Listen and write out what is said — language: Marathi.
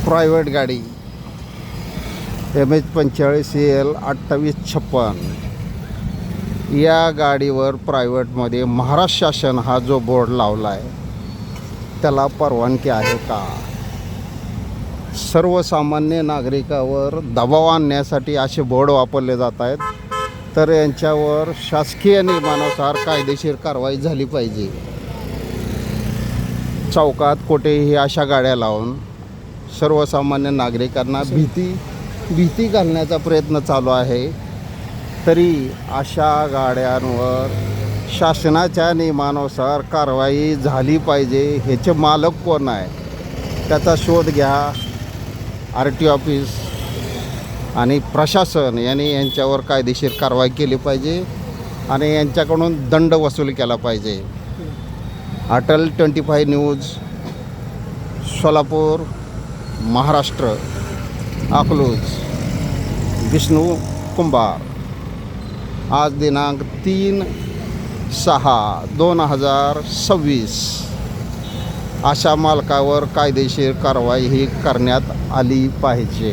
प्रायव्हेट गाडी MH45CL 2856 या गाडीवर प्रायव्हेटमध्ये महाराष्ट्र शासन हा जो बोर्ड लावला आहे त्याला परवानगी आहे का? सर्वसामान्य नागरिकावर दबाव आणण्यासाठी असे बोर्ड वापरले जात आहेत, तर यांच्यावर शासकीय नियमानुसार कायदेशीर कारवाई झाली पाहिजे. चौकात कुठेही अशा गाड्या लावून सर्वसामान्य नागरिकांना भीती घालण्याचा प्रयत्न चालू आहे. तरी अशा गाड्यांवर शासनाच्या नियमानुसार कारवाई झाली पाहिजे. ह्याचे मालक कोण आहे त्याचा शोध घ्या. RTO ऑफिस आणि प्रशासन यांनी यांच्यावर कायदेशीर कारवाई केली पाहिजे आणि यांच्याकडून दंड वसूल केला पाहिजे. अटल 25 न्यूज, सोलापूर, महाराष्ट्र, अकलूज. विष्णू कुंभार. आज दिनांक 3/6/2026. अशा मालकावर कायदेशीर कारवाई ही करण्यात आली पाहिजे.